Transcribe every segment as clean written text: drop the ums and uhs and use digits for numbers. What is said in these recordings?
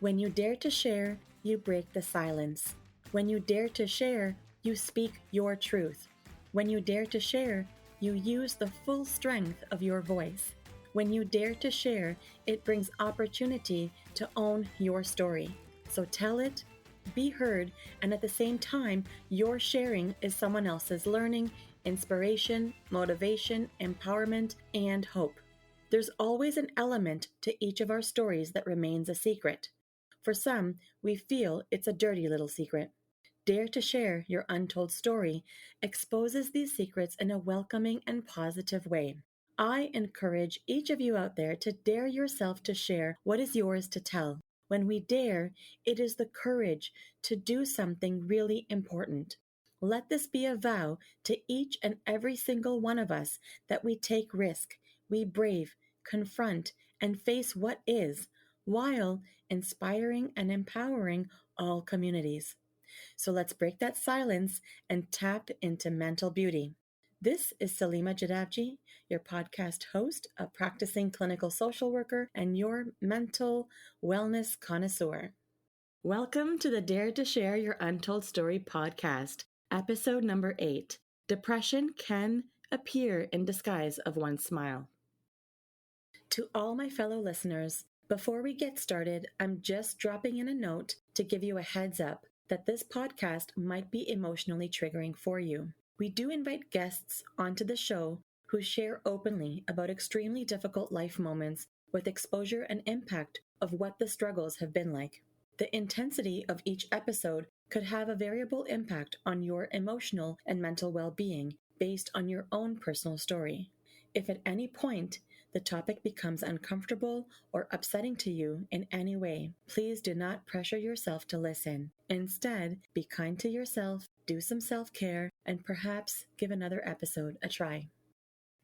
When you dare to share, you break the silence. When you dare to share, you speak your truth. When you dare to share, you use the full strength of your voice. When you dare to share, it brings opportunity to own your story. So tell it, be heard, and at the same time, your sharing is someone else's learning, inspiration, motivation, empowerment, and hope. There's always an element to each of our stories that remains a secret. For some, we feel it's a dirty little secret. Dare to share your untold story exposes these secrets in a welcoming and positive way. I encourage each of you out there to dare yourself to share what is yours to tell. When we dare, it is the courage to do something really important. Let this be a vow to each and every single one of us that we take risk, we brave, confront, and face what is, while inspiring and empowering all communities. So let's break that silence and tap into mental beauty. This is Salima Jadavji, your podcast host, a practicing clinical social worker, and your mental wellness connoisseur. Welcome to the Dare to Share Your Untold Story podcast, episode number 8. Depression can appear in disguise of one smile. To all my fellow listeners, before we get started, I'm just dropping in a note to give you a heads up that this podcast might be emotionally triggering for you. We do invite guests onto the show who share openly about extremely difficult life moments with exposure and impact of what the struggles have been like. The intensity of each episode could have a variable impact on your emotional and mental well-being based on your own personal story. If at any point the topic becomes uncomfortable or upsetting to you in any way, please do not pressure yourself to listen. Instead, be kind to yourself, do some self-care, and perhaps give another episode a try.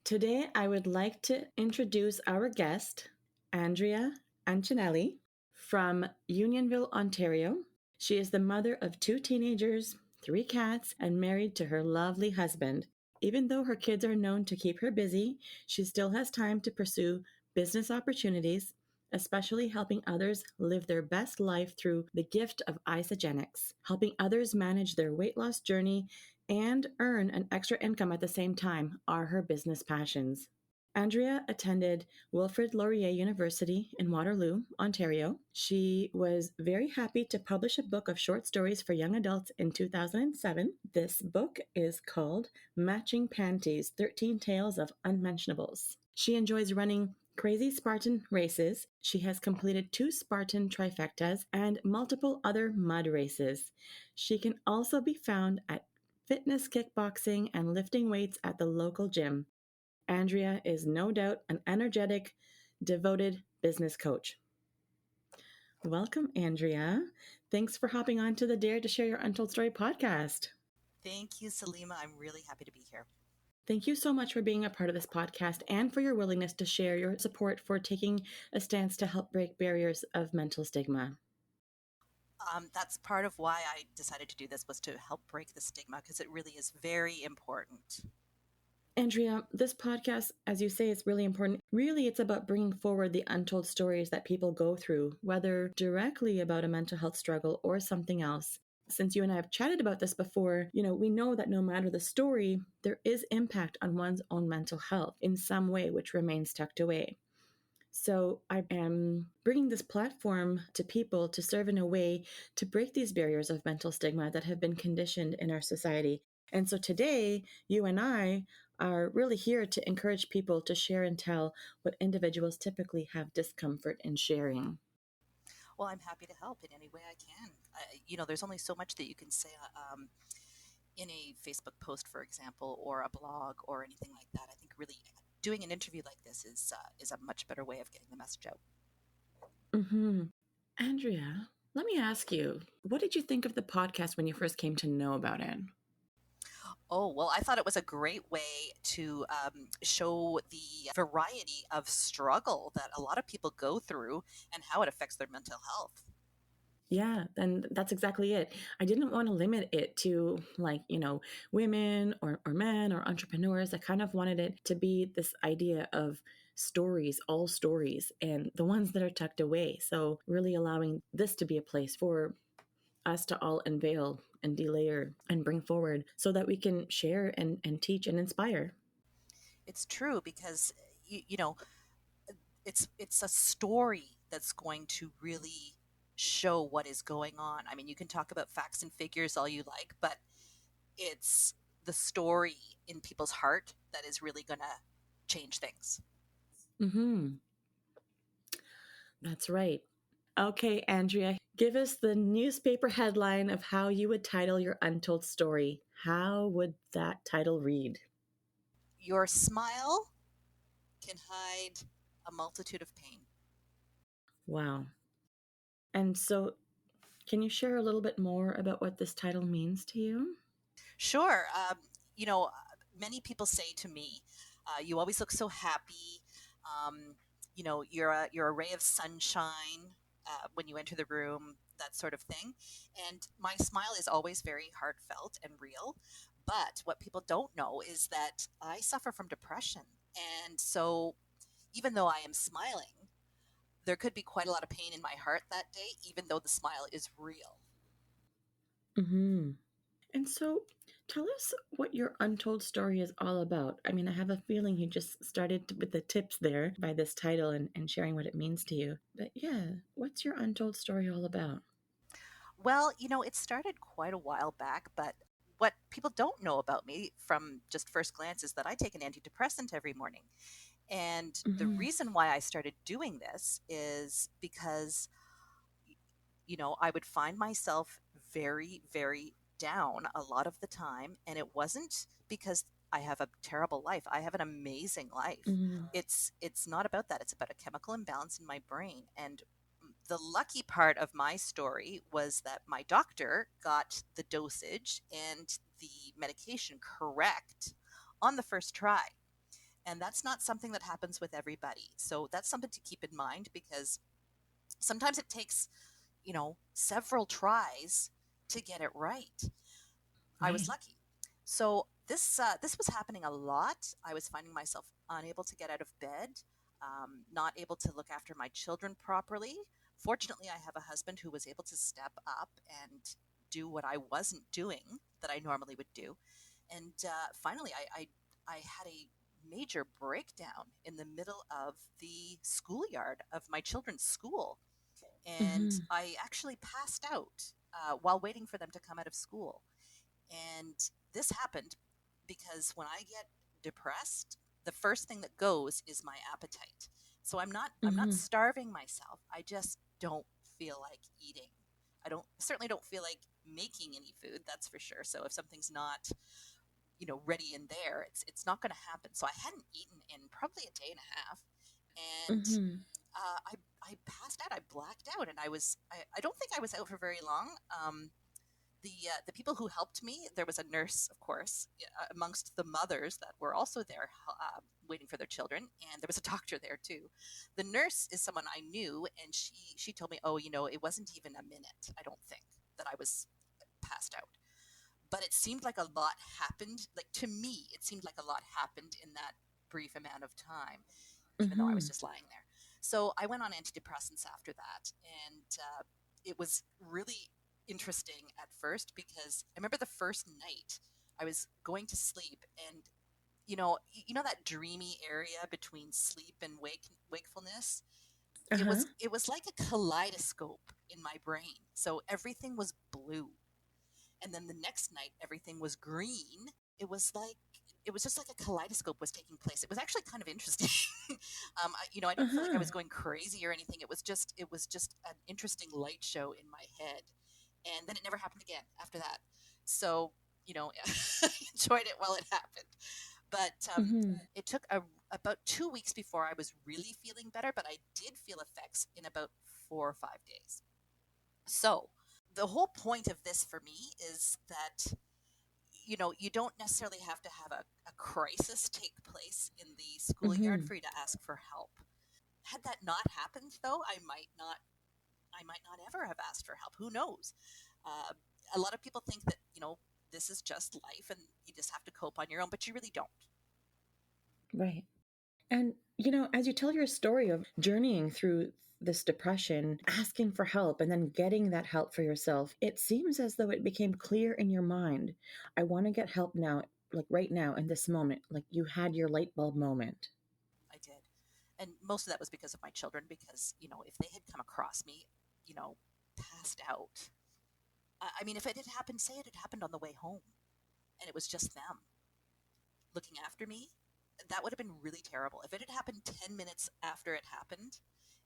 Today, I would like to introduce our guest, Andrea Ancinelli from Unionville, Ontario. She is the mother of 2 teenagers, 3 cats, and married to her lovely husband. Even though her kids are known to keep her busy, she still has time to pursue business opportunities, especially helping others live their best life through the gift of isogenics, helping others manage their weight loss journey and earn an extra income at the same time are her business passions. Andrea attended Wilfrid Laurier University in Waterloo, Ontario. She was very happy to publish a book of short stories for young adults in 2007. This book is called Matching Panties, 13 Tales of Unmentionables. She enjoys running crazy Spartan races. She has completed 2 Spartan trifectas and multiple other mud races. She can also be found at fitness kickboxing and lifting weights at the local gym. Andrea is no doubt an energetic, devoted business coach. Welcome, Andrea. Thanks for hopping on to the Dare to Share Your Untold Story podcast. Thank you, Salima. I'm really happy to be here. Thank you so much for being a part of this podcast and for your willingness to share your support for taking a stance to help break barriers of mental stigma. That's part of why I decided to do this, was to help break the stigma, because it really is very important. Andrea, this podcast, as you say, is really important. Really, it's about bringing forward the untold stories that people go through, whether directly about a mental health struggle or something else. Since you and I have chatted about this before, we know that no matter the story, there is impact on one's own mental health in some way, which remains tucked away. So I am bringing this platform to people to serve in a way to break these barriers of mental stigma that have been conditioned in our society. And so today, you and I are really here to encourage people to share and tell what individuals typically have discomfort in sharing. Well, I'm happy to help in any way I can. There's only so much that you can say in a Facebook post, for example, or a blog or anything like that. I think really doing an interview like this is a much better way of getting the message out. Mm-hmm. Andrea, let me ask you, what did you think of the podcast when you first came to know about it? Oh, well, I thought it was a great way to show the variety of struggle that a lot of people go through and how it affects their mental health. Yeah, and that's exactly it. I didn't want to limit it to women or men or entrepreneurs. I kind of wanted it to be this idea of stories, all stories, and the ones that are tucked away. So, really allowing this to be a place for us to all unveil and delayer and bring forward so that we can share and teach and inspire. It's true because you know it's a story that's going to really show what is going on. I mean, you can talk about facts and figures all you like, but it's the story in people's heart that is really going to change things. Mm-hmm. That's right. Okay, Andrea, give us the newspaper headline of how you would title your untold story. How would that title read? Your smile can hide a multitude of pain. Wow. And so, can you share a little bit more about what this title means to you? Sure. You know, many people say to me, "You always look so happy. Um, you're a ray of sunshine when you enter the room." That sort of thing. And my smile is always very heartfelt and real. But what people don't know is that I suffer from depression, and so even though I am smiling, there could be quite a lot of pain in my heart that day, even though the smile is real. Mm-hmm. And so, tell us what your untold story is all about. I mean, I have a feeling you just started with the tips there by this title and sharing what it means to you. But yeah, what's your untold story all about? Well, it started quite a while back, but what people don't know about me from just first glance is that I take an antidepressant every morning. And the Mm-hmm. reason why I started doing this is because, I would find myself very, very down a lot of the time. And it wasn't because I have a terrible life. I have an amazing life. Mm-hmm. It's not about that. It's about a chemical imbalance in my brain. And the lucky part of my story was that my doctor got the dosage and the medication correct on the first try. And that's not something that happens with everybody. So that's something to keep in mind because sometimes it takes, several tries to get it right. I was Right. lucky. So this was happening a lot. I was finding myself unable to get out of bed, not able to look after my children properly. Fortunately, I have a husband who was able to step up and do what I wasn't doing that I normally would do. And finally, I had a major breakdown in the middle of the schoolyard of my children's school, and Mm-hmm. I actually passed out while waiting for them to come out of school. And this happened because when I get depressed, the first thing that goes is my appetite. So I'm not Mm-hmm. starving myself. I just don't feel like eating. I certainly don't feel like making any food, that's for sure. So if something's not, ready in there, it's not going to happen. So I hadn't eaten in probably a day and a half, and Mm-hmm. I passed out. I blacked out, and I don't think I was out for very long. The people who helped me, there was a nurse, of course, amongst the mothers that were also there waiting for their children, and there was a doctor there too. The nurse is someone I knew, and she told me, oh, it wasn't even a minute. I don't think that I was passed out, but it seemed like a lot happened. Like to me, it seemed like a lot happened in that brief amount of time, even though I was Mm-hmm. just lying there. So I went on antidepressants after that, and it was really interesting at first because I remember the first night I was going to sleep, and you know that dreamy area between sleep and wakefulness. It Uh-huh. was it was like a kaleidoscope in my brain. So everything was blue, and then the next night everything was green. It was just like a kaleidoscope was taking place. It was actually kind of interesting. I didn't feel like I Uh-huh. was going crazy or anything. It was just an interesting light show in my head, and then it never happened again after that. So I enjoyed it while it happened, but Mm-hmm. it took about 2 weeks before I was really feeling better. But I did feel effects in about 4 or 5 days. So the whole point of this for me is that you don't necessarily have to have a crisis take place in the schoolyard Mm-hmm. for you to ask for help. Had that not happened, though, I might not ever have asked for help. Who knows? Uh, a lot of people think that this is just life and you just have to cope on your own, but you really don't. Right. And, as you tell your story of journeying through this depression, asking for help, and then getting that help for yourself, it seems as though it became clear in your mind. I want to get help now, like right now in this moment. Like you had your light bulb moment. I did. And most of that was because of my children, because, if they had come across me, you know, passed out, I mean, if it had happened, say it had happened on the way home and it was just them looking after me, that would have been really terrible. If it had happened 10 minutes after it happened,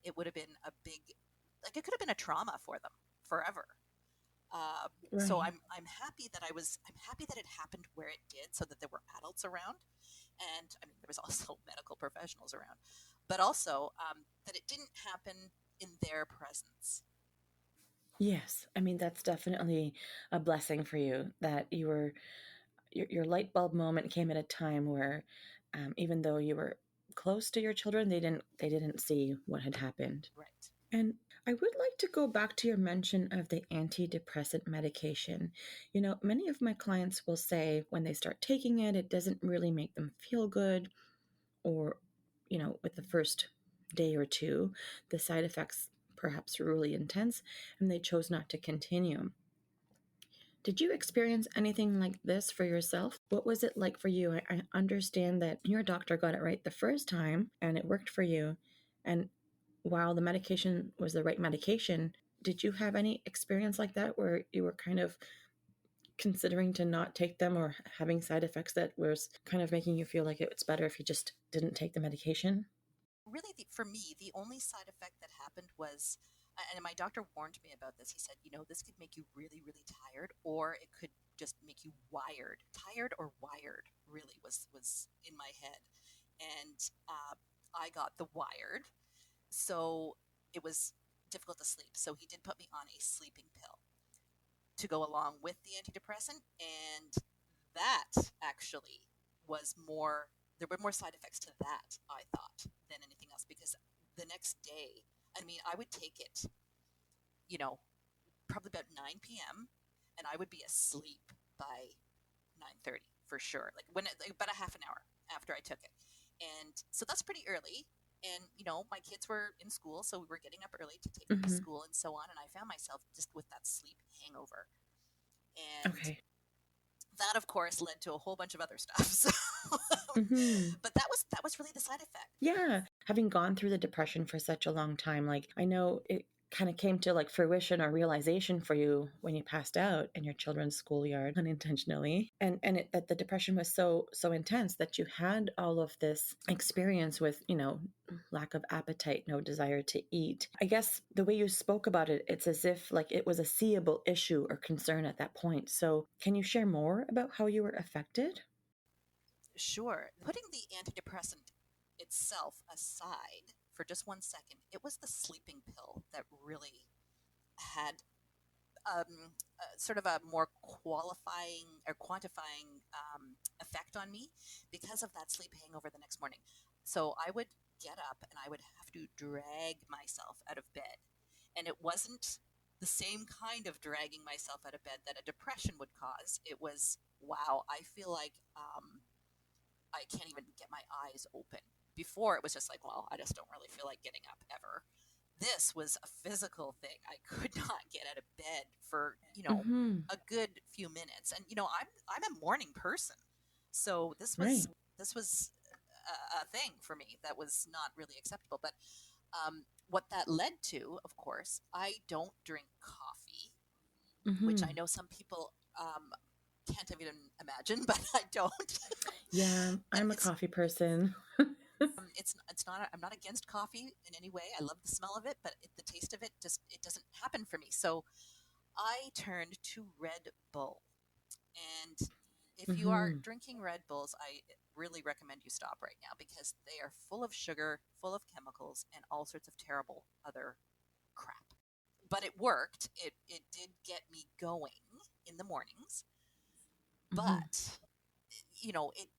it would have been a big, like, it could have been a trauma for them forever. So Right. I'm happy that I'm happy that it happened where it did, so that there were adults around, and I mean there was also medical professionals around, but also that it didn't happen in their presence. Yes. I mean, that's definitely a blessing for you that your light bulb moment came at a time where, even though you were close to your children, they didn't see what had happened. Right. And I would like to go back to your mention of the antidepressant medication. Many of my clients will say when they start taking it, it doesn't really make them feel good, or, with the first day or two, the side effects perhaps were really intense and they chose not to continue. Did you experience anything like this for yourself? What was it like for you? I understand that your doctor got it right the first time and it worked for you. And while the medication was the right medication, did you have any experience like that where you were kind of considering to not take them or having side effects that was kind of making you feel like it's better if you just didn't take the medication? Really, for me, the only side effect that happened was, and my doctor warned me about this. He said, this could make you really, really tired, or it could just make you wired. Tired or wired, really, was in my head. And I got the wired, so it was difficult to sleep. So he did put me on a sleeping pill to go along with the antidepressant, and that actually was more. There were more side effects to that, I thought, than anything else, because the next day, I mean, I would take it, you know, probably about 9 p.m., and I would be asleep by 9:30 for sure. Like about a half an hour after I took it, and so that's pretty early. And my kids were in school, so we were getting up early to take them to Mm-hmm. school and so on. And I found myself just with that sleep hangover, and Okay. that of course led to a whole bunch of other stuff. So, Mm-hmm. but that was really the side effect. Yeah, having gone through the depression for such a long time, like I know it kind of came to like fruition or realization for you when you passed out in your children's schoolyard unintentionally, and that the depression was so intense that you had all of this experience with lack of appetite, no desire to eat. I guess the way you spoke about it, it's as if like it was a seeable issue or concern at that point. So can you share more about how you were affected? Sure, putting the antidepressant itself aside for just 1 second, it was the sleeping pill that really had sort of a more qualifying or quantifying effect on me because of that sleep hangover the next morning. So I would get up and I would have to drag myself out of bed. And it wasn't the same kind of dragging myself out of bed that a depression would cause. It was, wow, I feel like I can't even get my eyes open. Before it was just like, well, I just don't really feel like getting up ever. This was a physical thing. I could not get out of bed for, Mm-hmm. a good few minutes. And I'm a morning person. So Right. this was a thing for me that was not really acceptable. But what that led to, of course, I don't drink coffee, which I Mm-hmm. know some people can't even imagine, but I don't. Yeah, And I'm a coffee person. it's not. I'm not against coffee in any way. I love the smell of it, but the taste of it just it doesn't happen for me. So I turned to Red Bull, and if you are Mm-hmm. drinking Red Bulls, I really recommend you stop right now because they are full of sugar, full of chemicals, and all sorts of terrible other crap. But it worked. It did get me going in the mornings, Mm-hmm. but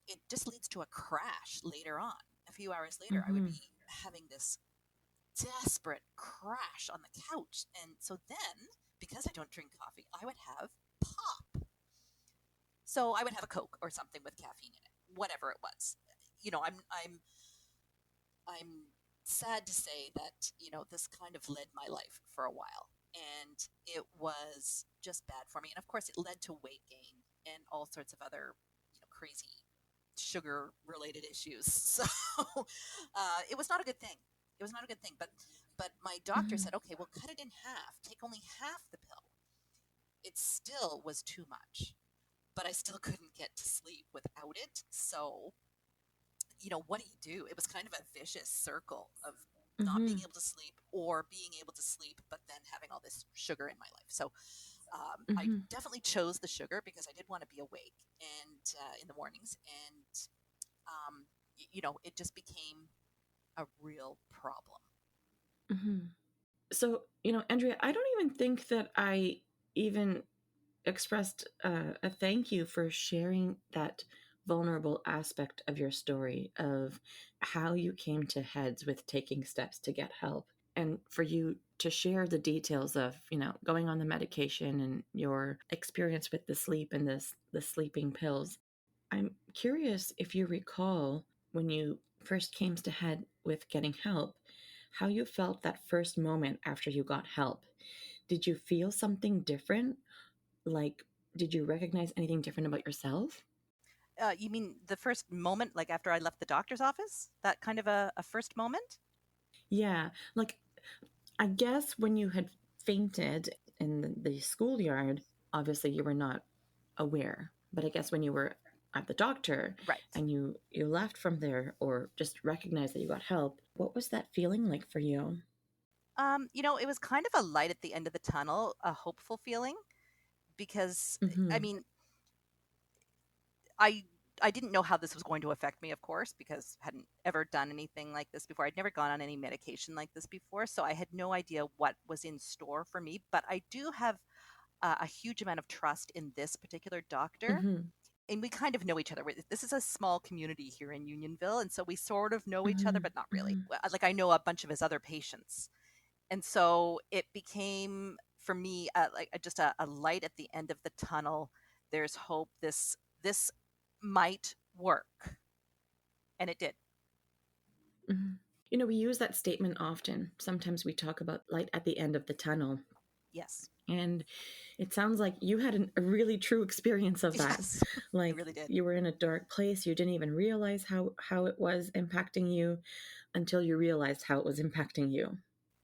it just leads to a crash later on. A few hours later, I would Mm-hmm. be having this desperate crash on the couch. And so then, because I don't drink coffee, I would have pop. So I would have a Coke or something with caffeine in it, whatever it was. I'm I'm sad to say that, this kind of led my life for a while. And it was just bad for me. And of course, it led to weight gain and all sorts of other, crazy sugar related issues. So it was not a good thing. It was not a good thing. But my doctor Mhm. said, okay, we'll cut it in half. Take only half the pill. It still was too much, but I still couldn't get to sleep without it. So, what do? It was kind of a vicious circle of not being Mhm. able to sleep or being able to sleep, but then having all this sugar in my life. So I Mhm. definitely chose the sugar because I did want to be awake and in the mornings, and it just became a real problem. Mhm. So, Andrea, I don't even think that I even expressed a thank you for sharing that vulnerable aspect of your story of how you came to heads with taking steps to get help, and for you to share the details of going on the medication and your experience with the sleep and the sleeping pills. I'm curious if you recall when you first came to head with getting help, how you felt that first moment after you got help. Did you feel something different? Like, did you recognize anything different about yourself? You mean the first moment, like after I left the doctor's office? That kind of a first moment? Yeah, like I guess when you had fainted in the schoolyard, obviously you were not aware. But I guess when you were at the doctor Right. and you left from there or just recognized that you got help, what was that feeling like for you? It was kind of a light at the end of the tunnel, a hopeful feeling, because I Mm-hmm. mean, I I didn't know how this was going to affect me, of course, because I hadn't ever done anything like this before. I'd never gone on any medication like this before, so I had no idea what was in store for me. But I do have a huge amount of trust in this particular doctor, Mm-hmm. and we kind of know each other. This is a small community here in Unionville, and so we sort of know each other, Mm-hmm. but not really. Mm-hmm. Like I know a bunch of his other patients, and so it became for me just a light at the end of the tunnel. There's hope. This might work, and it did. Mm-hmm. We use that statement often. Sometimes we talk about light at the end of the tunnel. Yes. And it sounds like you had a really true experience of that. Yes. I Like really did. you were in a dark place. You didn't even realize how it was impacting you until you realized how it was impacting you.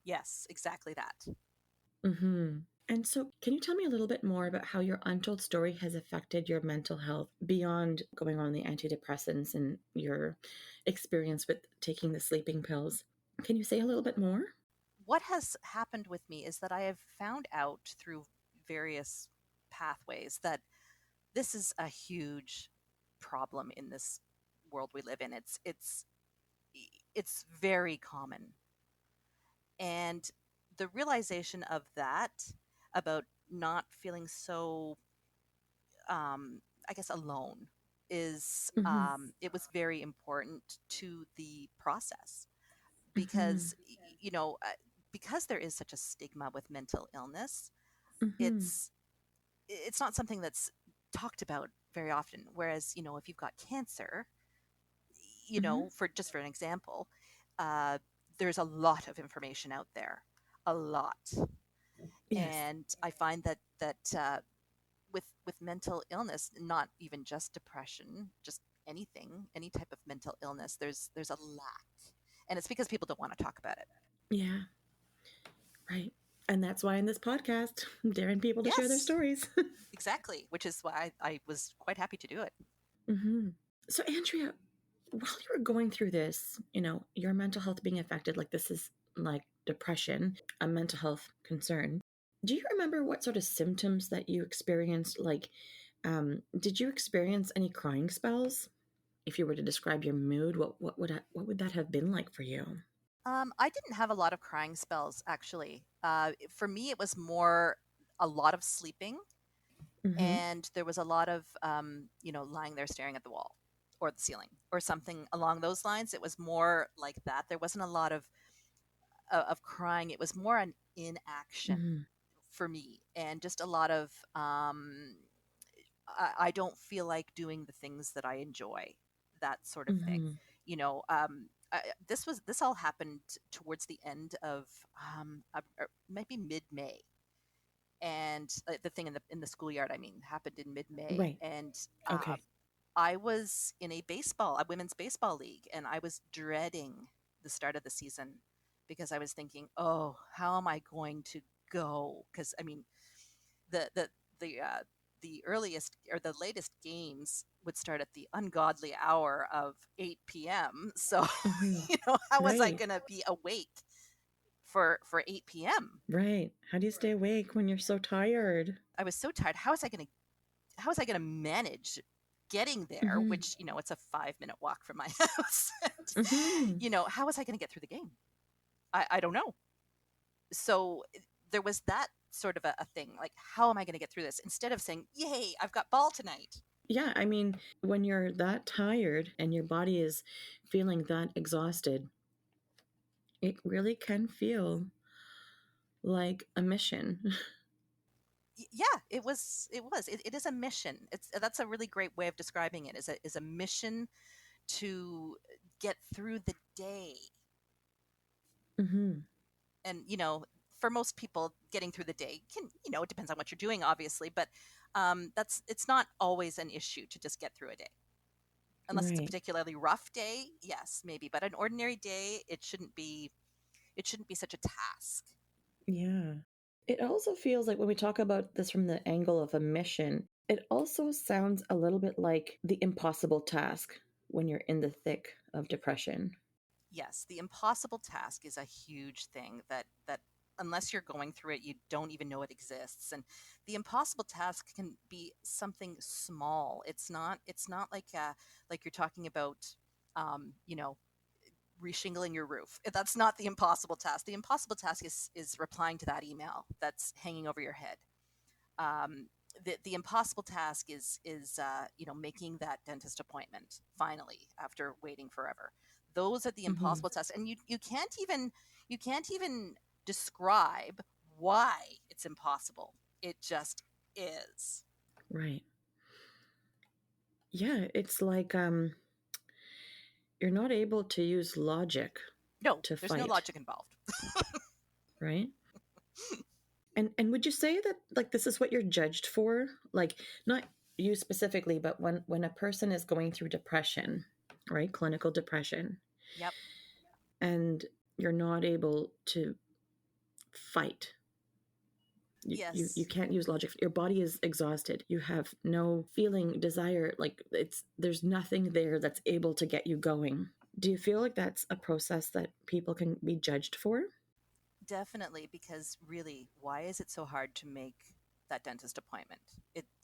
Yes, exactly that. Hmm. And so, can you tell me a little bit more about how your untold story has affected your mental health beyond going on the antidepressants and your experience with taking the sleeping pills? Can you say a little bit more? What has happened with me is that I have found out through various pathways that this is a huge problem in this world we live in. It's very common, and the realization of that, about not feeling so I guess alone, is Hmm. it was very important to the process, Hmm. because because there is such a stigma with mental illness. Hmm. It's not something that's talked about very often, whereas if you've got cancer, Hmm. for an example, uh, there's a lot of information out there, a lot. Yes. And I find that with mental illness, not even just depression, just anything, any type of mental illness, there's a lack, and it's because people don't want to talk about it. Yeah. Right. And that's why in this podcast, I'm daring people to share their Yes, stories. exactly, which is why I was quite happy to do it. Hmm. So, Andrea, while you were going through this, your mental health being affected, like this is like depression, a mental health concern. Do you remember what sort of symptoms that you experienced? Like, did you experience any crying spells? If you were to describe your mood, what would that have been like for you? I didn't have a lot of crying spells, actually. For me, it was more a lot of sleeping, Mm-hmm. and there was a lot of lying there staring at the wall or the ceiling or something along those lines. It was more like that. There wasn't a lot of crying. It was more an inaction Mm-hmm. for me, and just a lot of I don't feel like doing the things that I enjoy, that sort of thing. Mm-hmm. You know, um, this all happened towards the end of maybe mid-May, and the thing in the schoolyard, I mean, happened in mid-May, Right. and Okay. I was in a women's baseball league, and I was dreading the start of the season because I was thinking, oh, how am I going to go? Because I mean, the the the uh, the earliest or the latest games would start at the ungodly hour of 8 p.m. So, Hmm. how was I Right. going to be awake for 8 p.m.? Right. How do you stay awake when you're so tired? I was so tired. How was I going to manage getting there, Hmm. which, it's a 5-minute walk from my house? And, Hmm. how was I going to get through the game? I don't know. So there was that sort of a thing, like, how am I going to get through this? Instead of saying, yay, I've got ball tonight. Yeah, I mean, when you're that tired and your body is feeling that exhausted, it really can feel like a mission. Yeah, it is a mission. That's a really great way of describing it, is a mission to get through the day. Hmm. And for most people, getting through the day can, it depends on what you're doing, obviously, but it's not always an issue to just get through a day, unless it's a Right. particularly rough day. Yes, maybe, but an ordinary day, it shouldn't be such a task. Yeah. It also feels like when we talk about this from the angle of a mission, it also sounds a little bit like the impossible task when you're in the thick of depression. Yes, the impossible task is a huge thing that unless you're going through it, you don't even know it exists. And the impossible task can be something small. It's not like you're talking about, um, you know, reshingling your roof. That's not the impossible task. The impossible task is replying to that email that's hanging over your head. um, the impossible task is making that dentist appointment finally after waiting forever. Those are the Hmm. impossible tasks, and you can't even describe why it's impossible. It just is. Right. Yeah, it's like you're not able to use logic No, to there's no fight, logic involved. right? And would you say that like this is what you're judged for? Like not you specifically, but when a person is going through depression, right? Clinical depression, Yep. and you're not able to fight. You Yes. can't use logic. Your body is exhausted. You have no feeling, desire. Like there's nothing there that's able to get you going. Do you feel like that's a process that people can be judged for? Definitely, because really, why is it so hard to make that dentist appointment?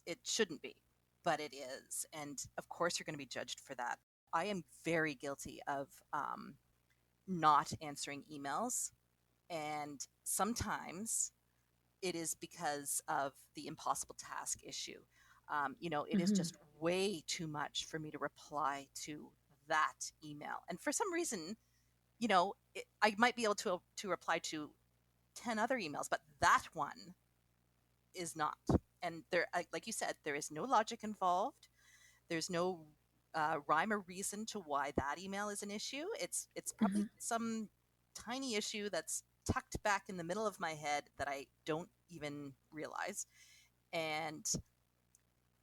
It shouldn't be, but it is, and of course you're going to be judged for that. I am very guilty of not answering emails, and sometimes it is because of the impossible task issue. It is Hmm. just way too much for me to reply to that email, and for some reason, I might be able to reply to 10 other emails, but that one is not. And like you said, there is no logic involved. There's no rhyme or reason to why that email is an issue. It's Hmm. probably some tiny issue that's tucked back in the middle of my head that I don't even realize. And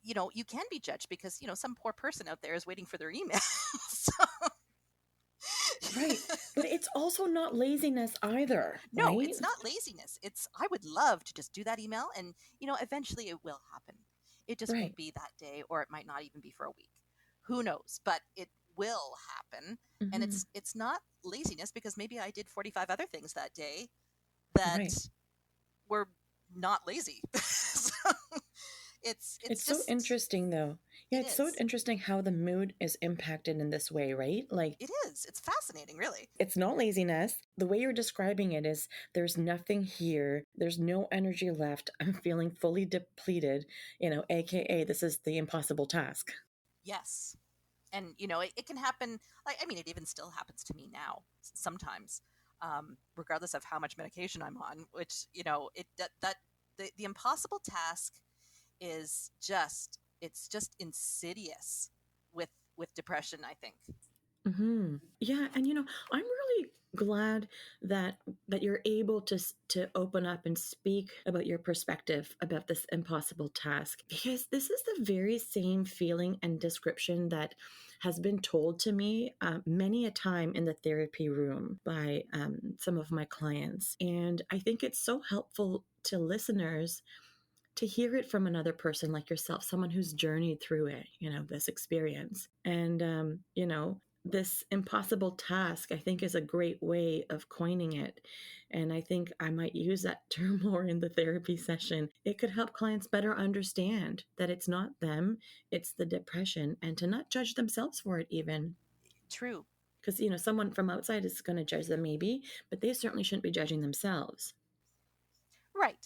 you can be judged because some poor person out there is waiting for their email. So, Right. But it's also not laziness either, no, right? it's not laziness. I would love to just do that email, and eventually it will happen. It just Right. won't be that day, or it might not even be for a week. Who knows? But it will happen. And Hmm. it's not laziness, because maybe I did 45 other things that day that Right. were not lazy. So it's It's so just interesting, though. Yeah, it it's so is. interesting how the mood is impacted in this way, right? Like, It is. It's fascinating, really. it's not laziness. The way you're describing it is there's nothing here. There's no energy left. I'm feeling fully depleted, AKA, this is the impossible task. Yes. And it can happen. Like, I mean, it even still happens to me now sometimes, regardless of how much medication I'm on. Which it that the impossible task is just it's just insidious with depression, I think. Mm-hmm. Yeah, and I'm really glad that you're able to open up and speak about your perspective about this impossible task, because this is the very same feeling and description that has been told to me many a time in the therapy room by some of my clients, and I think it's so helpful to listeners to hear it from another person like yourself, someone who's journeyed through it, this experience. And, this impossible task, I think, is a great way of coining it. And I think I might use that term more in the therapy session. It could help clients better understand that it's not them, it's the depression, and to not judge themselves for it, even. True. Because, someone from outside is going to judge them, maybe, but they certainly shouldn't be judging themselves. Right.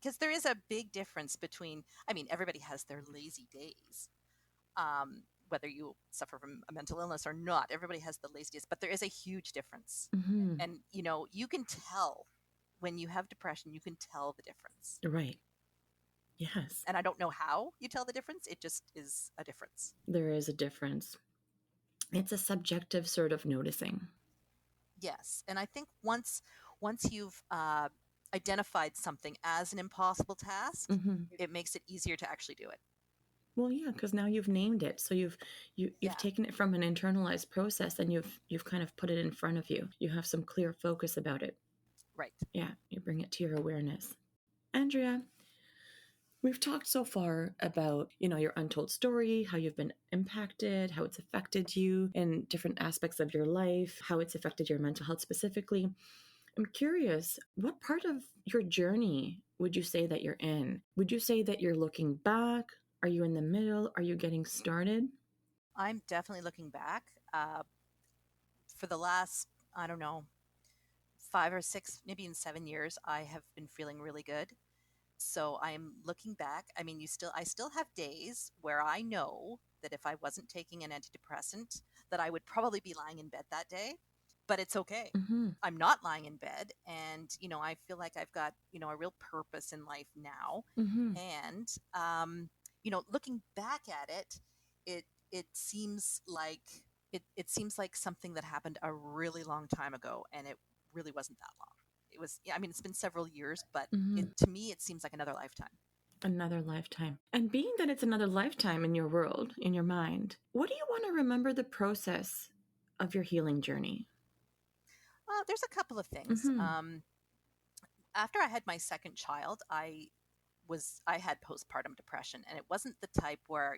Because there is a big difference between, I mean, everybody has their lazy days. Whether you suffer from a mental illness or not, everybody has the lazy days, but there is a huge difference. Mm-hmm. And, you can tell when you have depression, you can tell the difference. Right. Yes. And I don't know how you tell the difference. It just is a difference. There is a difference. It's a subjective sort of noticing. Yes. And I think once you've identified something as an impossible task, Mm-hmm. it makes it easier to actually do it. Well, yeah, because now you've named it, so you've Yeah. taken it from an internalized process, and you've kind of put it in front of you. You have some clear focus about it. Right. Yeah, you bring it to your awareness. Andrea, we've talked so far about, your untold story, how you've been impacted, how it's affected you in different aspects of your life, how it's affected your mental health specifically. I'm curious, what part of your journey would you say that you're in? Would you say that you're looking back? Are you in the middle? Are you getting started? I'm definitely looking back. For the last, I don't know, 5 or 6, maybe in 7 years, I have been feeling really good. So I'm looking back. I mean, I still have days where I know that if I wasn't taking an antidepressant, that I would probably be lying in bed that day, but it's okay. Mm-hmm. I'm not lying in bed. And, I feel like I've got, a real purpose in life now. Mm-hmm. And, looking back at it, it seems like, it seems like something that happened a really long time ago, and it really wasn't that long. It was, yeah, I mean, it's been several years, but Mm-hmm. to me, it seems like another lifetime. Another lifetime. And being that it's another lifetime in your world, in your mind, what do you want to remember the process of your healing journey? There's a couple of things. Mm-hmm. After I had my second child, I had postpartum depression, and it wasn't the type where,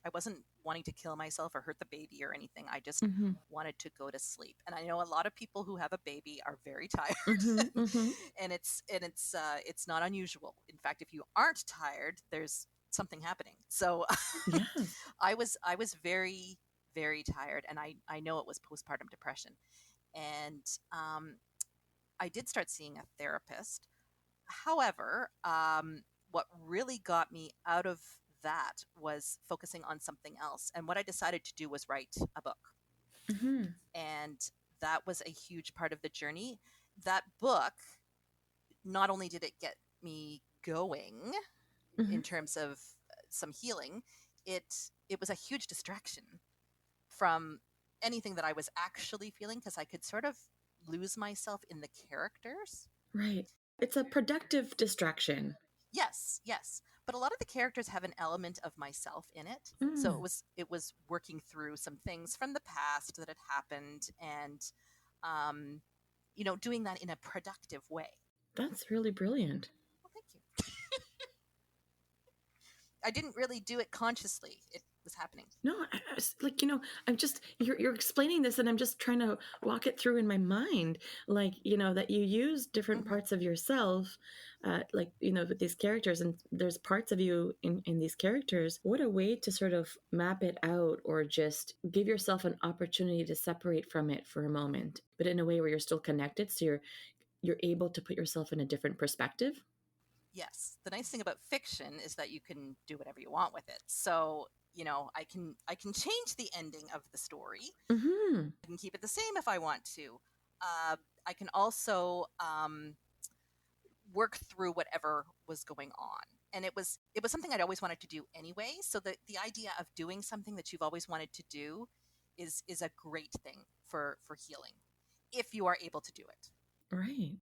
I wasn't wanting to kill myself or hurt the baby or anything. I just Mm-hmm. wanted to go to sleep. And I know a lot of people who have a baby are very tired, Mm-hmm. Mm-hmm. and it's not unusual. In fact, if you aren't tired, there's something happening. So Yes. I was very, very tired, and I know it was postpartum depression. And I did start seeing a therapist. However, what really got me out of that was focusing on something else. And what I decided to do was write a book. Mm-hmm. And that was a huge part of the journey. That book, not only did it get me going Mm-hmm. in terms of some healing, it was a huge distraction from anything that I was actually feeling, because I could sort of lose myself in the characters. Right. It's a productive distraction. Yes, yes. But a lot of the characters have an element of myself in it. So Mm, it was working through some things from the past that had happened, and um, doing that in a productive way. that's really brilliant. Well, thank you. I didn't really do it consciously. It was happening. No, like I'm just you're explaining this, and I'm just trying to walk it through in my mind, like that you use different Hmm. parts of yourself, like with these characters, and there's parts of you in these characters. What a way to sort of map it out, or just give yourself an opportunity to separate from it for a moment, but in a way where you're still connected, so you're able to put yourself in a different perspective. Yes. The nice thing about fiction is that you can do whatever you want with it. So, I can change the ending of the story. Mm-hmm. I can keep it the same if I want to. I can also work through whatever was going on. And it was something I'd always wanted to do anyway. So the idea of doing something that you've always wanted to do is a great thing for healing if you are able to do it. Right.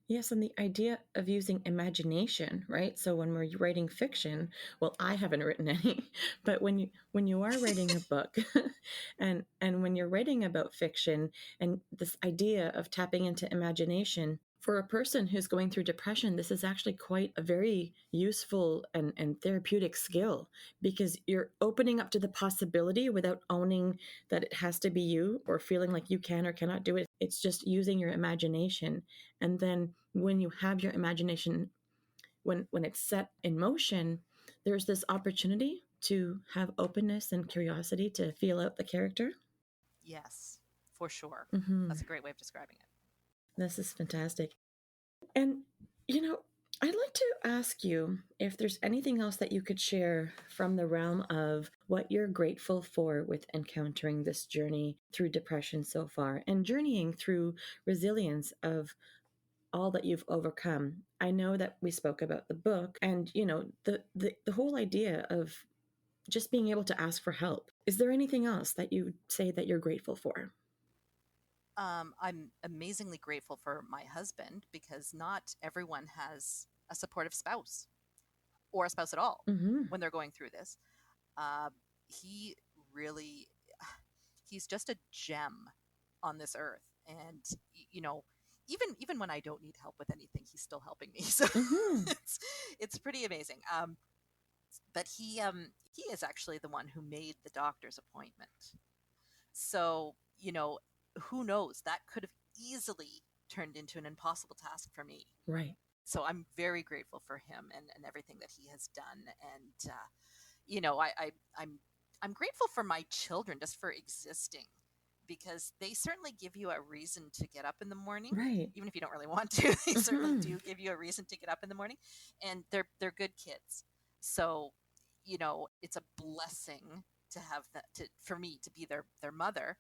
Yes, and the idea of using imagination, right? So when we're writing fiction, well, I haven't written any, but when you are writing a book, and when you're writing about fiction and this idea of tapping into imagination, for a person who's going through depression, this is actually quite a very useful and therapeutic skill, because you're opening up to the possibility without owning that it has to be you or feeling like you can or cannot do it. It's just using your imagination. And then when you have your imagination, when it's set in motion, there's this opportunity to have openness and curiosity to feel out the character. Yes, for sure. Mm-hmm. That's a great way of describing it. This is fantastic. And, I'd like to ask you if there's anything else that you could share from the realm of what you're grateful for with encountering this journey through depression so far and journeying through resilience of all that you've overcome. I know that we spoke about the book and, the whole idea of just being able to ask for help. Is there anything else that you say that you're grateful for? I'm amazingly grateful for my husband because not everyone has a supportive spouse or a spouse at all Mm-hmm. when they're going through this. Uh, he really, he's just a gem on this earth, and even when I don't need help with anything, he's still helping me. So Mm-hmm. it's it's pretty amazing. But he is actually the one who made the doctor's appointment. So, who knows? That could have easily turned into an impossible task for me. Right. So I'm very grateful for him and everything that he has done. And, I'm grateful for my children just for existing because they certainly give you a reason to get up in the morning. Right. Even if you don't really want to, they certainly Mm-hmm. do give you a reason to get up in the morning, and they're good kids. So, it's a blessing to have that for me to be their mother,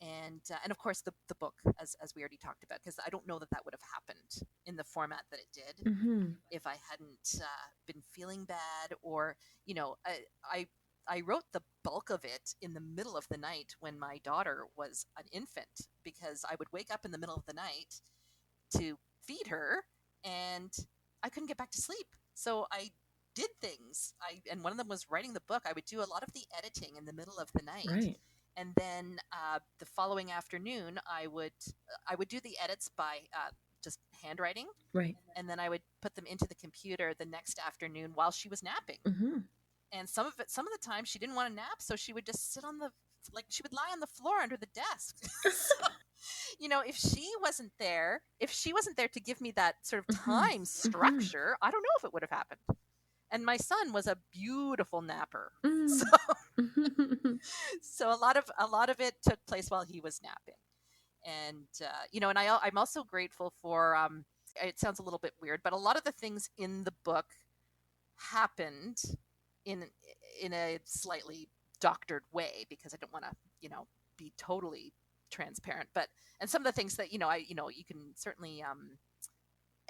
and of course the book as we already talked about, because I don't know that that would have happened in the format that it did Mm-hmm. if I hadn't been feeling bad, or I I wrote the bulk of it in the middle of the night when my daughter was an infant, because I would wake up in the middle of the night to feed her, and I couldn't get back to sleep. So I did things. And one of them was writing the book. I would do a lot of the editing in the middle of the night, Right. and then the following afternoon I would do the edits by just handwriting, Right. and then I would put them into the computer the next afternoon while she was napping. Mm-hmm. And some of the time she didn't want to nap, so she would just sit on the she would lie on the floor under the desk. So, if she wasn't there to give me that sort of Mm-hmm. time Mm-hmm. structure, I don't know if it would have happened. And my son was a beautiful napper. So Mm-hmm. so a lot of it took place while he was napping. And and I'm also grateful for it sounds a little bit weird, but a lot of the things in the book happened in in a slightly doctored way, because I don't want to be totally transparent. But and some of the things that you can certainly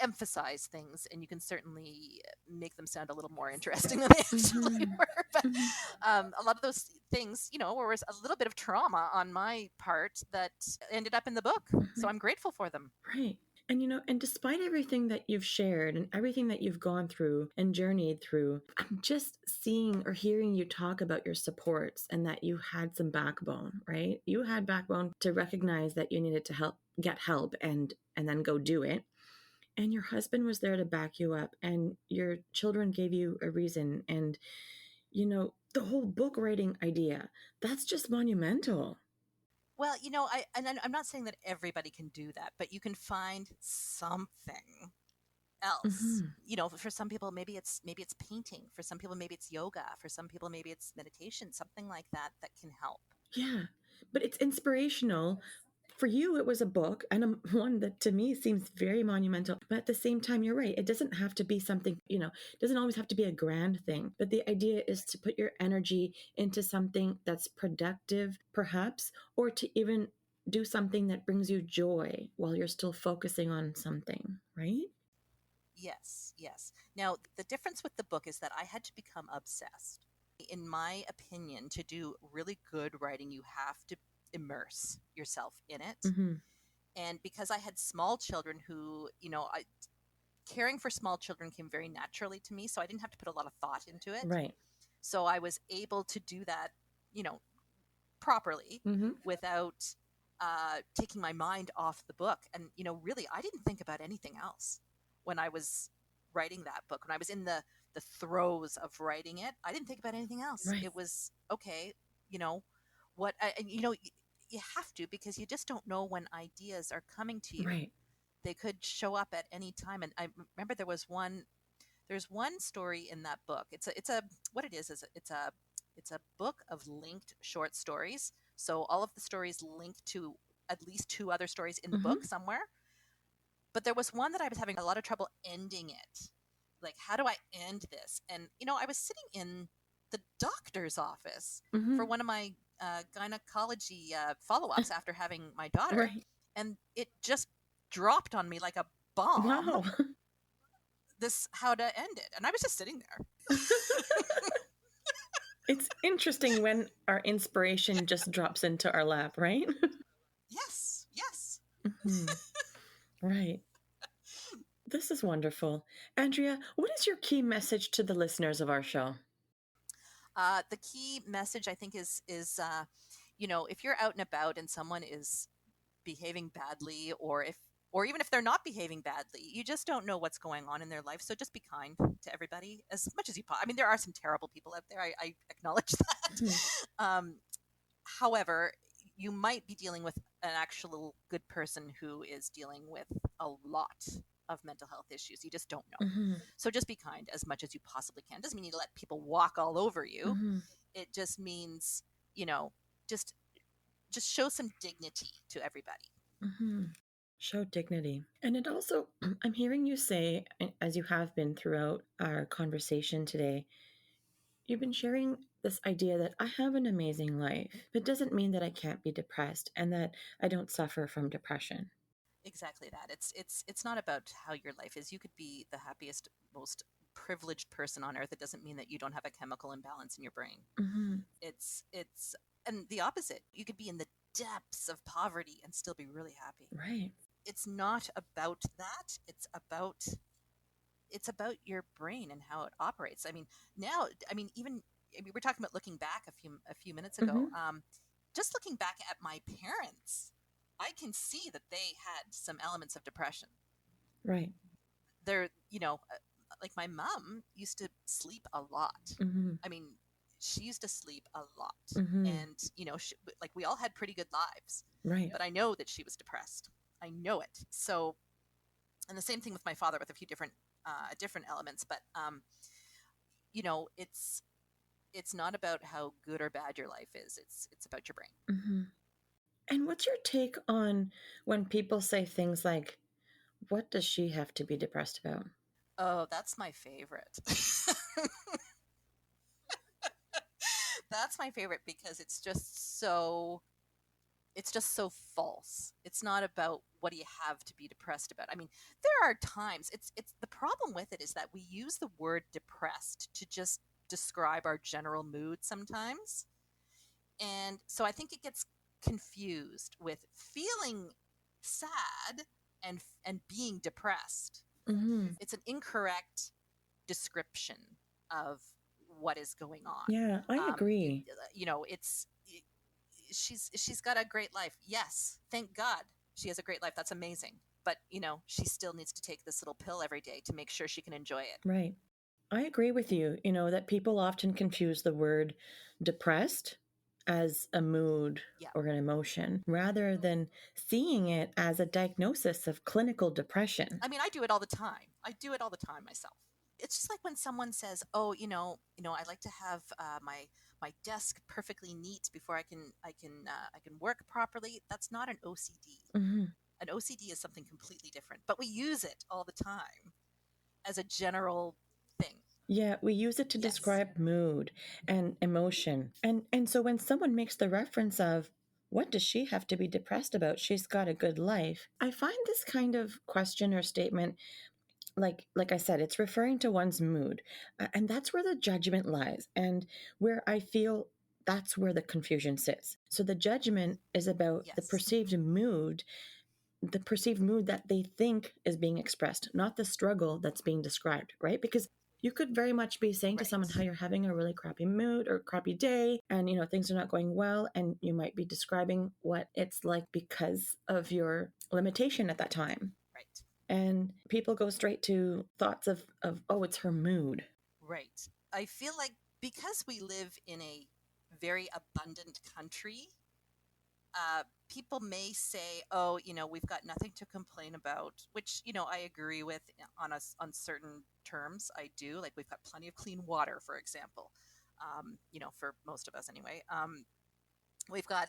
emphasize things, and you can certainly make them sound a little more interesting than they actually Mm-hmm. were. But Mm-hmm. a lot of those things, was a little bit of trauma on my part that ended up in the book. So I'm grateful for them. Right. And and despite everything that you've shared and everything that you've gone through and journeyed through, I'm just seeing or hearing you talk about your supports and that you had some backbone, right? You had backbone to recognize that you needed to get help and then go do it. And your husband was there to back you up, and your children gave you a reason. And the whole book writing idea, that's just monumental. Well, I'm not saying that everybody can do that, but you can find something else. Hmm. For some people, maybe it's painting. For some people, maybe it's yoga. For some people, maybe it's meditation. Something like that can help. Yeah, but it's inspirational. For you, it was a book, and one that to me seems very monumental. But at the same time, you're right. It doesn't have to be something, it doesn't always have to be a grand thing. But the idea is to put your energy into something that's productive, perhaps, or to even do something that brings you joy while you're still focusing on something, right? Yes, yes. Now, the difference with the book is that I had to become obsessed. In my opinion, to do really good writing, you have to immerse yourself in it. Mm-hmm. And because I had small children who, caring for small children came very naturally to me, so I didn't have to put a lot of thought into it. Right. So I was able to do that, properly Mm-hmm. without taking my mind off the book. And, really, I didn't think about anything else when I was writing that book. When I was in the throes of writing it, I didn't think about anything else. Right. It was okay, and you have to, because you just don't know when ideas are coming to you. Right. They could show up at any time. And I remember there's one story in that book. It's a what it is it's a book of linked short stories. So all of the stories link to at least two other stories in the Mm-hmm. book somewhere. But there was one that I was having a lot of trouble ending it. Like, how do I end this? And I was sitting in the doctor's office Mm-hmm. for one of my gynecology follow-ups after having my daughter, Right. and it just dropped on me like a bomb. Wow. This how to end it, and I was just sitting there. It's interesting when our inspiration just drops into our lap, right? Yes, yes. Mm-hmm. Right. This is wonderful. Andrea, what is your key message to the listeners of our show? The key message, I think, is if you're out and about and someone is behaving badly, or even if they're not behaving badly, you just don't know what's going on in their life. So just be kind to everybody as much as you possibly. I mean, there are some terrible people out there. I acknowledge that. Mm-hmm. However, you might be dealing with an actual good person who is dealing with a lot of mental health issues. You just don't know. Mm-hmm. So just be kind as much as you possibly can. Doesn't mean you let people walk all over you. Mm-hmm. It just means, just show some dignity to everybody. Mm-hmm. Show dignity. And it also, I'm hearing you say, as you have been throughout our conversation today, you've been sharing this idea that I have an amazing life. It doesn't mean that I can't be depressed and that I don't suffer from depression. Exactly that. It's not about how your life is. You could be the happiest, most privileged person on earth. It doesn't mean that you don't have a chemical imbalance in your brain. Mm-hmm. It's and the opposite. You could be in the depths of poverty and still be really happy. Right. It's not about that. It's about your brain and how it operates. I mean, now, even we were talking about looking back a few minutes ago. Mm-hmm. Just looking back at my parents, I can see that they had some elements of depression. Right. They're, like my mom used to sleep a lot. Mm-hmm. I mean, she used to sleep a lot, Mm-hmm. and like we all had pretty good lives. Right. But I know that she was depressed. I know it. So, and the same thing with my father, with a few different elements. But it's not about how good or bad your life is. It's about your brain. Mm-hmm. And what's your take on when people say things like, what does she have to be depressed about? Oh, that's my favorite. That's my favorite because it's just so false. It's not about what do you have to be depressed about. I mean, there are times it's the problem with it is that we use the word depressed to just describe our general mood sometimes. And so I think it gets confused with feeling sad and being depressed. Mm-hmm. It's an incorrect description of what is going on. Yeah, I agree. It's she's got a great life. Yes, thank God she has a great life. That's amazing. But she still needs to take this little pill every day to make sure she can enjoy it. Right. I agree with you, that people often confuse the word depressed as a mood or an emotion rather than seeing it as a diagnosis of clinical depression. I mean, I do it all the time. I do it all the time myself. It's just like when someone says, "Oh, I like to have my desk perfectly neat before I can work properly." That's not an OCD. Mm-hmm. An OCD is something completely different, but we use it all the time as a general thing. Yeah, we use it to describe mood and emotion. And so when someone makes the reference of, what does she have to be depressed about? She's got a good life. I find this kind of question or statement like I said, it's referring to one's mood. And that's where the judgment lies, and where I feel that's where the confusion sits. So the judgment is about Yes. the perceived mood that they think is being expressed, not the struggle that's being described, right? Because you could very much be saying to someone Right. how you're having a really crappy mood or crappy day, and things are not going well, and you might be describing what it's like because of your limitation at that time. Right. And people go straight to thoughts of oh, it's her mood. Right. I feel like because we live in a very abundant country, people may say, "Oh, we've got nothing to complain about," which I agree with on certain terms. I do. Like we've got plenty of clean water, for example. For most of us anyway. We've got,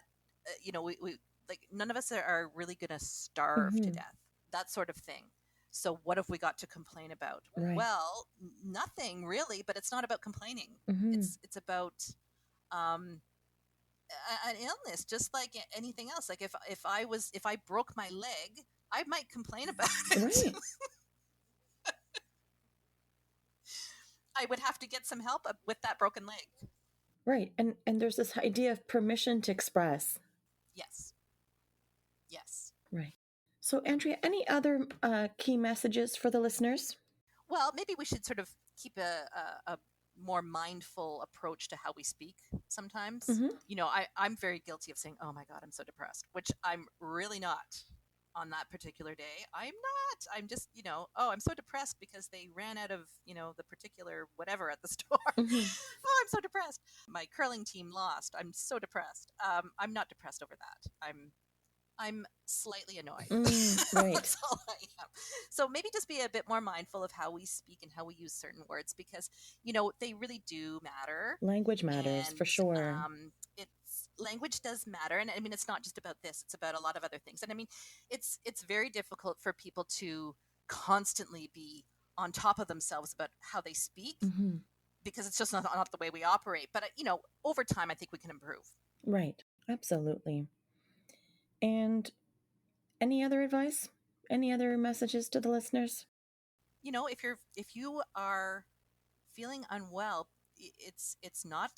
we like none of us are really going to starve to Mm-hmm. death. That sort of thing. So what have we got to complain about? Right. Well, nothing really. But it's not about complaining. Mm-hmm. It's about um, an illness, just like anything else. Like if I broke my leg, I might complain about it. Right. I would have to get some help with that broken leg. Right. And there's this idea of permission to express. Yes. Yes. Right. So, Andrea, any other key messages for the listeners? Well, maybe we should sort of keep a more mindful approach to how we speak sometimes. Mm-hmm. I'm very guilty of saying, "Oh my God, I'm so depressed," which I'm really not on that particular day. I'm not. I'm just, "Oh, I'm so depressed because they ran out of, the particular whatever at the store." Mm-hmm. "Oh, I'm so depressed. My curling team lost. I'm so depressed." I'm not depressed over that. I'm slightly annoyed. Right. That's all I am. So maybe just be a bit more mindful of how we speak and how we use certain words because, they really do matter. Language matters And for sure. it's language does matter. And I mean, it's not just about this, it's about a lot of other things. And I mean, it's very difficult for people to constantly be on top of themselves about how they speak Mm-hmm. because it's just not the way we operate. But, over time, I think we can improve. Right. Absolutely. And any other advice? Any other messages to the listeners? If you are feeling unwell, it's not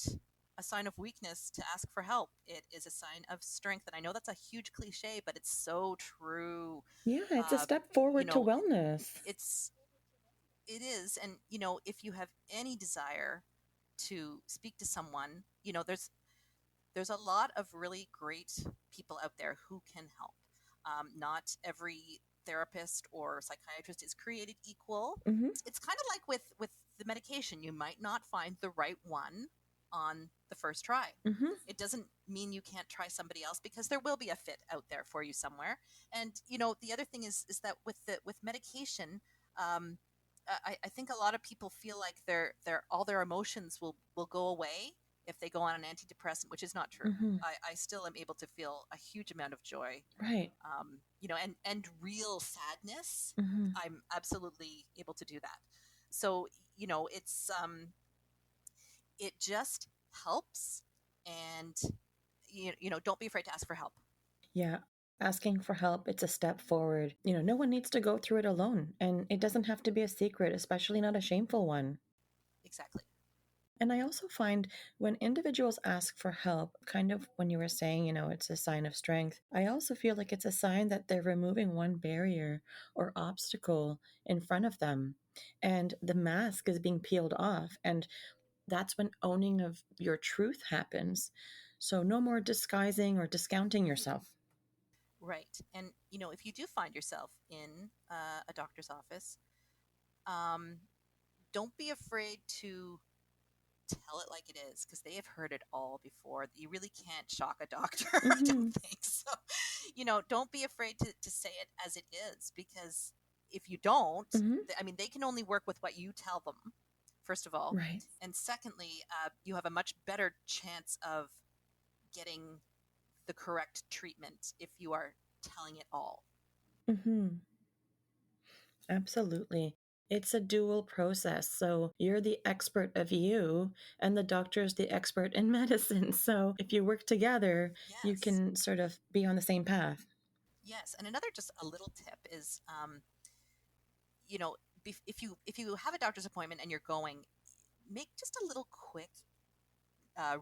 a sign of weakness to ask for help. It is a sign of strength, and I know that's a huge cliche, but it's so true. Yeah, it's a Uh, step you forward to know, wellness. it is, and if you have any desire to speak to someone, there's a lot of really great people out there who can help. Not every therapist or psychiatrist is created equal. Mm-hmm. It's kind of like with the medication. You might not find the right one on the first try. Mm-hmm. It doesn't mean you can't try somebody else because there will be a fit out there for you somewhere. And the other thing is that with medication, um, I think a lot of people feel like their all their emotions will go away if they go on an antidepressant, which is not true. Mm-hmm. I still am able to feel a huge amount of joy, Right. and real sadness. Mm-hmm. I'm absolutely able to do that. So, it's it just helps, and don't be afraid to ask for help. Yeah. Asking for help, it's a step forward. No one needs to go through it alone, and it doesn't have to be a secret, especially not a shameful one. Exactly. And I also find when individuals ask for help, kind of when you were saying, it's a sign of strength, I also feel like it's a sign that they're removing one barrier or obstacle in front of them. And the mask is being peeled off. And that's when owning of your truth happens. So no more disguising or discounting yourself. Right. And if you do find yourself in a doctor's office, um, don't be afraid to tell it like it is because they have heard it all before. You really can't shock a doctor. I Mm-hmm. don't think so. Don't be afraid to say it as it is because if you don't, Mm-hmm. I mean, they can only work with what you tell them, first of all. Right. And secondly, you have a much better chance of getting the correct treatment if you are telling it all. Mm-hmm. Absolutely. It's a dual process. So you're the expert of you, and the doctor's the expert in medicine. So if you work together, you Yes. can sort of be on the same path. Yes. And another just a little tip is, you know, if you have a doctor's appointment and you're going, make just a little quick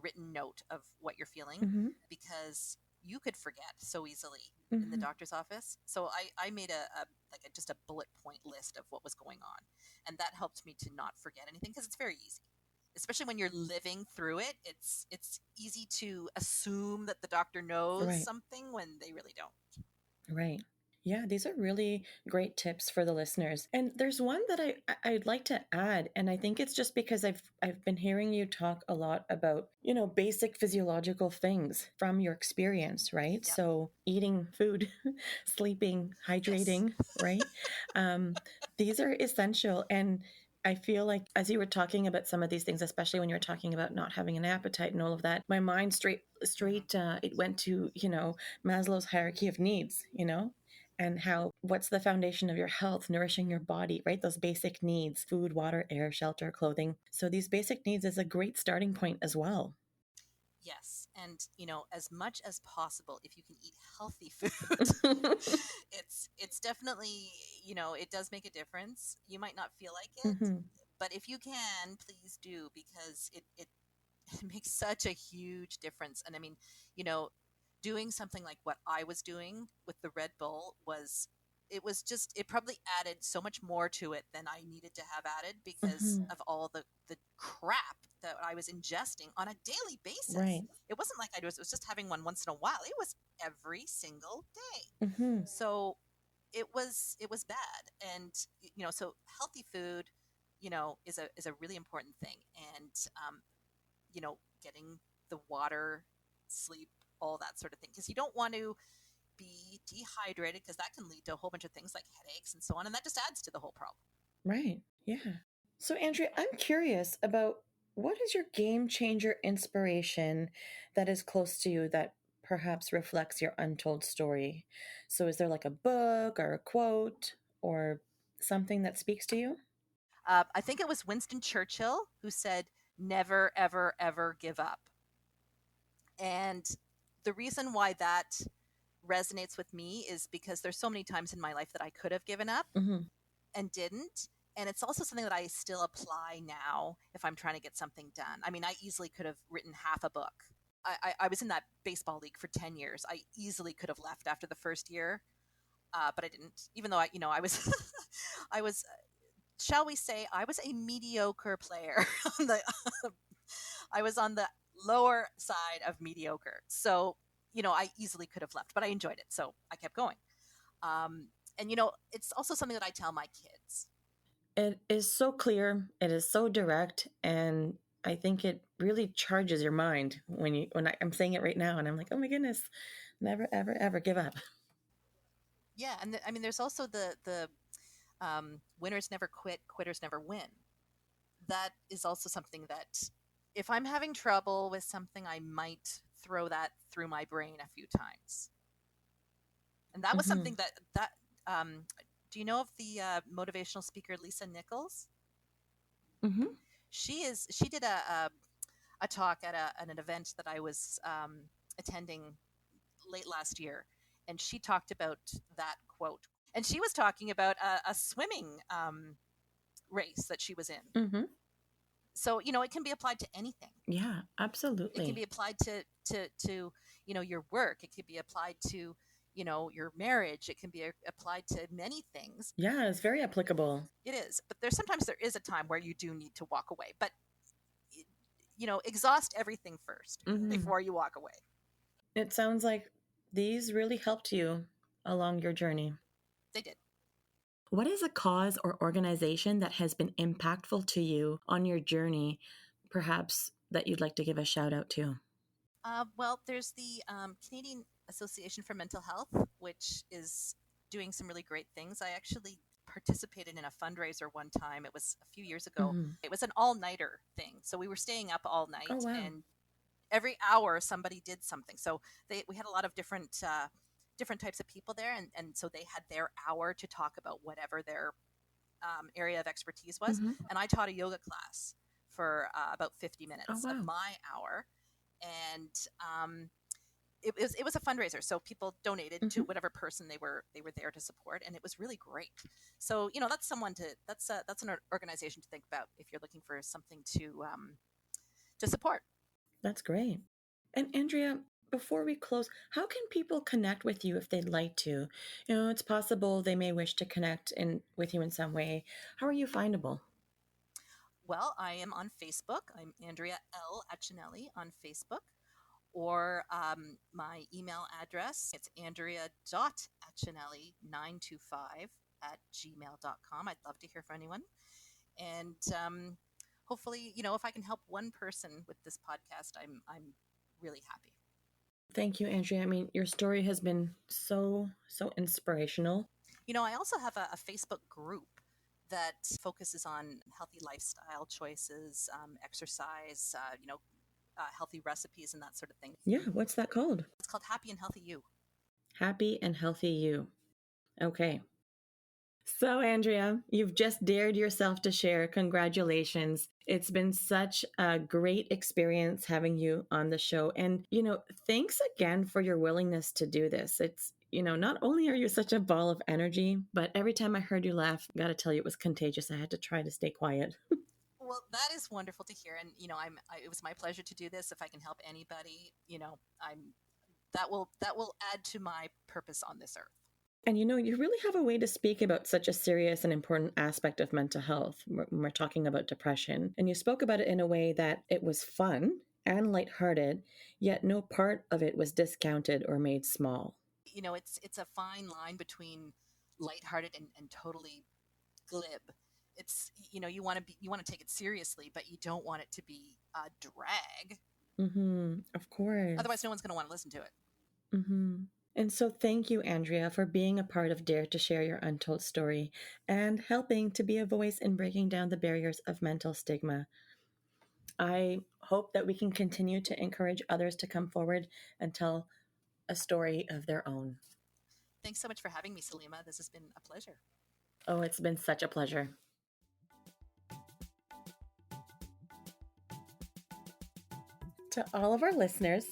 written note of what you're feeling, Mm-hmm. because you could forget so easily in the Mm-hmm. doctor's office. So I made just a bullet point list of what was going on, and that helped me to not forget anything, because it's very easy, especially when you're living through it. It's easy to assume that the doctor knows Right. something when they really don't. Right. Yeah, these are really great tips for the listeners. And there's one that I'd like to add, and I think it's just because I've been hearing you talk a lot about, basic physiological things from your experience, right? Yep. So eating food, sleeping, Yes. hydrating, right? Um, these are essential. And I feel like as you were talking about some of these things, especially when you're talking about not having an appetite and all of that, my mind straight it went to, Maslow's hierarchy of needs, and how what's the foundation of your health, nourishing your body, right? Those basic needs: food, water, air, shelter, clothing. So these basic needs is a great starting point as well. Yes, and as much as possible, if you can eat healthy food, it's definitely, it does make a difference. You might not feel like it, Hmm. but if you can, please do, because it it makes such a huge difference. And I mean, you know, doing something like what I was doing with the Red Bull it probably added so much more to it than I needed to have added, because Hmm. of all the crap that I was ingesting on a daily basis. Right. It wasn't like was just having one once in a while. It was every single day. Hmm. So it was bad. And so healthy food, is a really important thing. And getting the water, sleep, all that sort of thing, because you don't want to be dehydrated, because that can lead to a whole bunch of things like headaches and so on, and that just adds to the whole problem. Right. Yeah. So, Andrea, I'm curious about what is your game changer inspiration that is close to you that perhaps reflects your untold story? So, is there like a book or a quote or something that speaks to you? I think it was Winston Churchill who said, "Never, ever, ever give up." And the reason why that resonates with me is because there's so many times in my life that I could have given up Hmm. and didn't. And it's also something that I still apply now if I'm trying to get something done. I mean, I easily could have written half a book. I was in that baseball league for 10 years. I easily could have left after the first year, but I didn't. Even though I was, I was, shall we say, I was a mediocre player. on the, I was on the lower side of mediocre. So, I easily could have left, but I enjoyed it. So I kept going. Um, and, it's also something that I tell my kids. It is so clear, it is so direct, and I think it really charges your mind I'm saying it right now, and I'm like, oh my goodness, never, ever, ever give up. Yeah. And I mean, there's also the winners never quit, quitters never win. That is also something that if I'm having trouble with something, I might throw that through my brain a few times. And that was Hmm. something that do you know of the motivational speaker Lisa Nichols? Hmm. She did a talk at an event that I was attending late last year, and she talked about that quote. And she was talking about a swimming race that she was in. Hmm. So it can be applied to anything. Yeah, It can be absolutely. applied to your work. It can be applied to your marriage. It can be applied to many things. Yeah, it's very applicable. It is, but there is a time where you do need to walk away. But exhaust everything first Hmm. before you walk away. It sounds like these really helped you along your journey. They did. What is a cause or organization that has been impactful to you on your journey, perhaps that you'd like to give a shout out to? Well, there's the Canadian Association for Mental Health, which is doing some really great things. I actually participated in a fundraiser one time. It was a few years ago. Hmm. It was an all-nighter thing. So we were staying up all Oh, night, wow. and every hour somebody did something. So we had a lot of different types of people there, and so they had their hour to talk about whatever their area of expertise was. Hmm. And I taught a yoga class for about 50 Oh, minutes of wow. my hour. And it was a fundraiser, so people donated to Mm-hmm. whatever person they were there to support, and it was really great. So that's that's an organization to think about if you're looking for something to support. That's great. And Andrea, before we close, how can people connect with you if they'd like to? It's possible they may wish to connect with you in some way. How are you findable? Well, I am on Facebook. I'm Andrea L. Accinelli on Facebook. Or my email address, it's andrea.accinelli925 at gmail.com. I'd love to hear from anyone. And hopefully, if I can help one person with this podcast, I'm really happy. Thank you, Andrea. I mean, your story has been so inspirational. I also have a Facebook group that focuses on healthy lifestyle choices, exercise, healthy recipes and that sort of thing. Yeah, what's that called? It's called Happy and Healthy You. Happy and Healthy You. Okay. So, Andrea, you've just dared yourself to share. Congratulations. It's been such a great experience having you on the show. And, thanks again for your willingness to do this. It's, not only are you such a ball of energy, but every time I heard you laugh, got to tell you, it was contagious. I had to try to stay quiet. Well, that is wonderful to hear, and it was my pleasure to do this. If I can help anybody, that will add to my purpose on this earth. And you really have a way to speak about such a serious and important aspect of mental health when we're talking about depression. And you spoke about it in a way that it was fun and lighthearted, yet no part of it was discounted or made small. It's a fine line between lighthearted and totally glib. It's you want to take it seriously, but you don't want it to be a drag. Mm-hmm. Of course. Otherwise, no one's going to want to listen to it. Mm-hmm. And so thank you, Andrea, for being a part of Dare to Share Your Untold Story and helping to be a voice in breaking down the barriers of mental stigma. I hope that we can continue to encourage others to come forward and tell a story of their own. Thanks so much for having me, Salima. This has been a pleasure. Oh, it's been such a pleasure. To all of our listeners,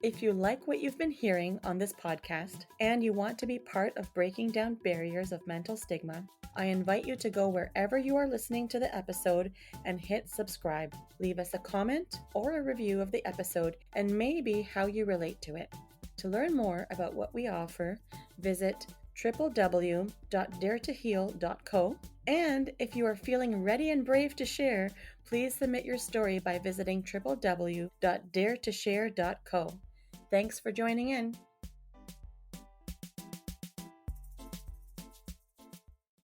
if you like what you've been hearing on this podcast and you want to be part of breaking down barriers of mental stigma, I invite you to go wherever you are listening to the episode and hit subscribe. Leave us a comment or a review of the episode and maybe how you relate to it. To learn more about what we offer, visit www.daretoheal.co. And if you are feeling ready and brave to share, please submit your story by visiting www.daretoshare.co. Thanks for joining in.